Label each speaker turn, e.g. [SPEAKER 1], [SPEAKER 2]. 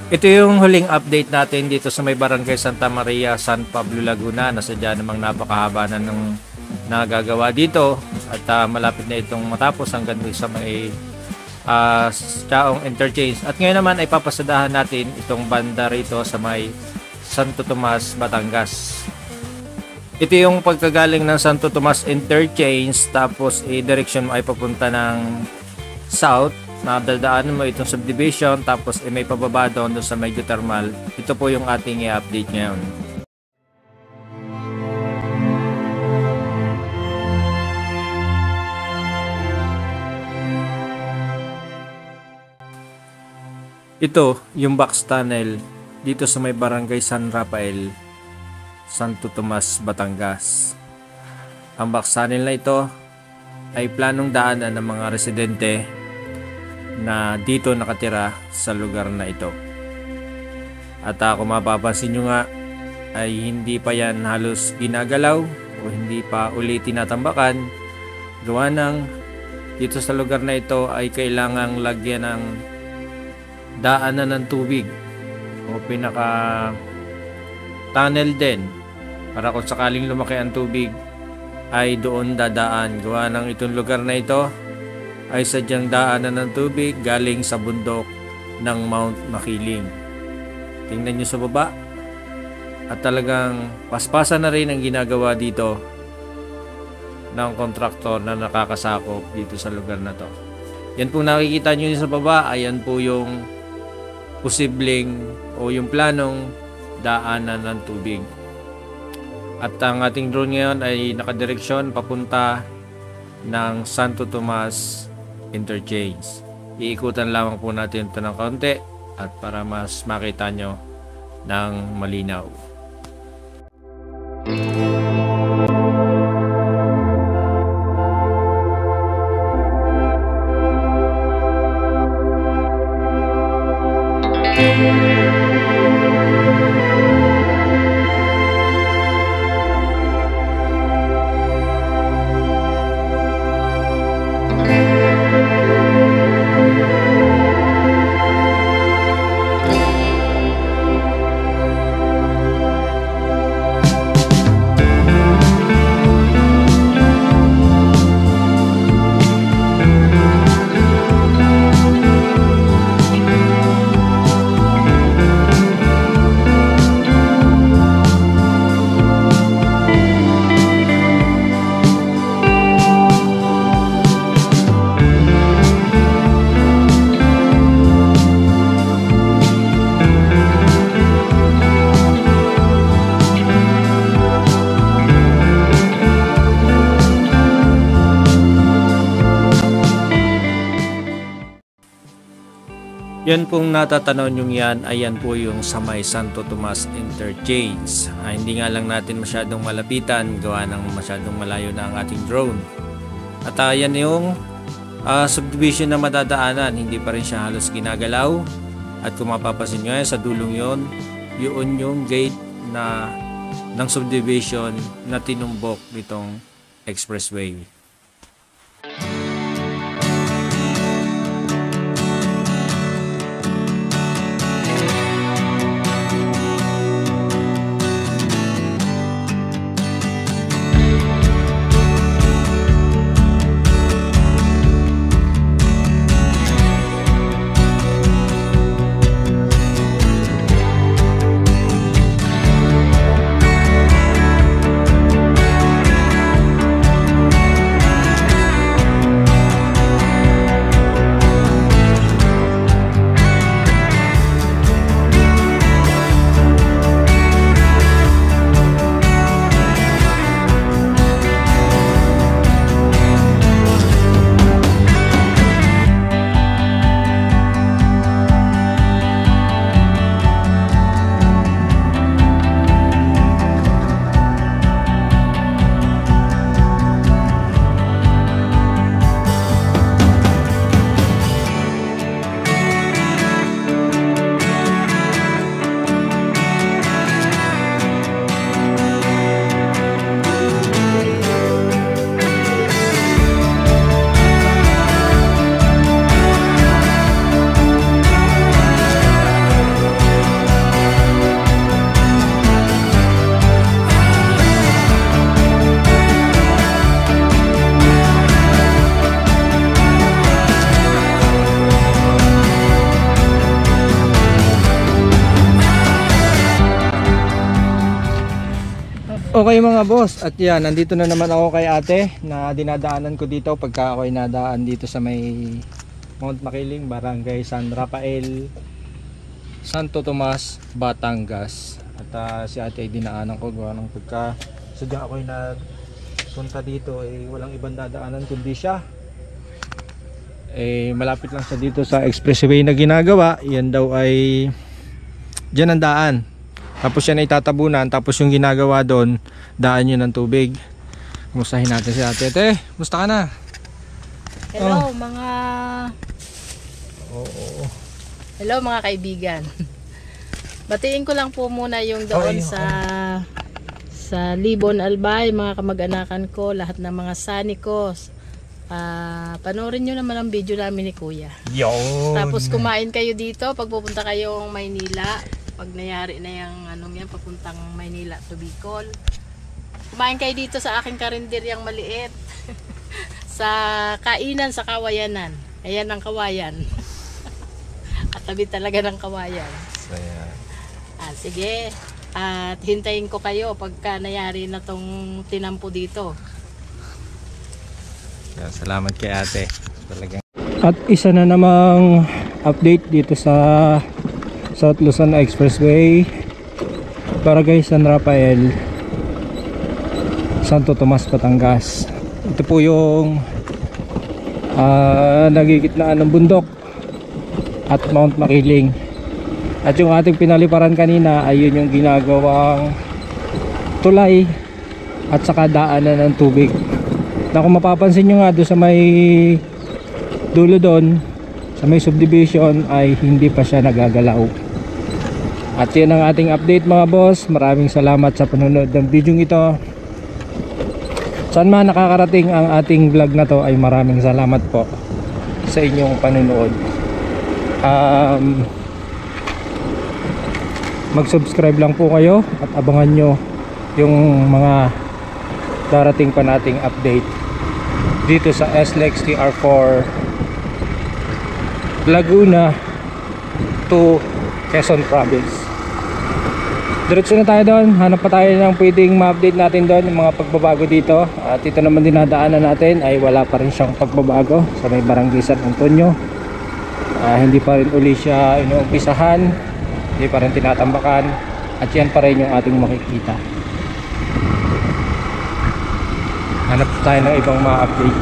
[SPEAKER 1] Ito yung huling update natin dito sa may barangay Santa Maria, San Pablo, Laguna. Nasadya namang napakahaba na ng nagagawa dito at malapit na itong matapos hanggang sa may Chaong Interchange. At ngayon naman ay papasadahan natin itong banda rito sa may Santo Tomas, Batangas. Ito yung pagkagaling ng Santo Tomas Interchange, tapos direksyon mo ay papunta ng south. Nadadaanan mo itong subdivision, tapos may pababa doon sa may geothermal. Ito po yung ating i-update ngayon. Ito yung box tunnel dito sa may barangay San Rafael, Santo Tomas, Batangas. Ang box tunnel na ito ay planong daanan ng mga residente na dito nakatira sa lugar na ito. At kung mapapansin nyo nga ay hindi pa yan halos ginagalaw o hindi pa uli tinatambakan. Gawa ng dito sa lugar na ito ay kailangang lagyan ng daanan ng tubig o pinaka tunnel din para kung sakaling lumaki ang tubig ay doon dadaan. Gawa ng itong lugar na ito ay sadyang daanan ng tubig galing sa bundok ng Mount Makiling. Tingnan nyo sa baba at talagang paspasan na rin ang ginagawa dito ng kontraktor na nakakasakop dito sa lugar na to. Yan pong nakikita nyo sa baba, ayan po yung posibleng o yung planong daanan ng tubig. At ang ating drone ngayon ay nakadireksyon papunta ng Santo Tomas Interchange. Iikutan lamang po natin ito ng kaunti at para mas makita nyo ng malinaw. Yan pong natatanaw nyo yan, ayan po yung sa may Santo Tomas Interchange. Hindi nga lang natin masyadong malapitan, gawa ng masyadong malayo na ang ating drone. At yan yung subdivision na madadaanan, hindi pa rin siya halos ginagalaw. At kung mapapasin nyo sa dulong yon, yun yung gate na ng subdivision na tinumbok nitong expressway. Okay mga boss, at yan, nandito na naman ako kay ate na dinadaanan ko dito pagka ako'y nadaan dito sa may Mount Makiling, Barangay San Rafael, Santo Tomas, Batangas. At si ate ay dinaanan ko gawa ng pagka sadya ako'y nagpunta dito walang ibang dadaanan kundi siya. Malapit lang siya dito sa expressway na ginagawa. Yan daw ay dyan ang daan. Tapos yan ay tatabunan. Tapos yung ginagawa doon, daan yun ng tubig. Kumustahin natin si ate. Ate, kumusta ka na?
[SPEAKER 2] Hello mga Hello mga kaibigan. Batiin ko lang po muna yung doon sa Libon Albay, mga kamag-anakan ko, lahat ng mga sani ko. Panoorin nyo naman ang video namin ni Kuya. Tapos kumain kayo dito pag pupunta kayong Maynila. Pag nayari na yung yan, papuntang Maynila to Bicol. Kumain kayo dito sa aking karinderyang maliit. Sa kainan sa Kawayanan. Ayan ang kawayan. At tabi talaga ng kawayan. Sige. At hintayin ko kayo pagka nayari na tong tinampo dito.
[SPEAKER 1] Salamat kay ate. Talagang. At isa na namang update dito sa South Luzon Expressway, Barangay San Rafael, Santo Tomas, Batangas. Ito po yung nagigitnaan ng bundok at Mount Makiling. At yung ating pinaliparan kanina ay yun yung ginagawang tulay at saka daanan ng tubig. Na kung mapapansin nyo nga doon sa may dulo doon, sa may subdivision, ay hindi pa siya nagagalaw. At yun ang ating update mga boss. Maraming salamat sa panonood ng video ito. Saan man nakakarating ang ating vlog na to ay maraming salamat po sa inyong panonood. Mag-subscribe lang po kayo at abangan nyo yung mga darating pa nating update dito sa SLEX TR4 Laguna to Quezon Province. Diretso na tayo doon, hanap pa tayo ng pwedeng ma-update natin doon, yung mga pagbabago dito. At ito naman dinadaanan natin ay wala pa rin siyang pagbabago sa may Barangay San Antonio. Hindi pa rin uli siya inuumpisahan, hindi pa rin tinatambakan, at yan pa rin yung ating makikita. Hanap tayo ng ibang ma-update.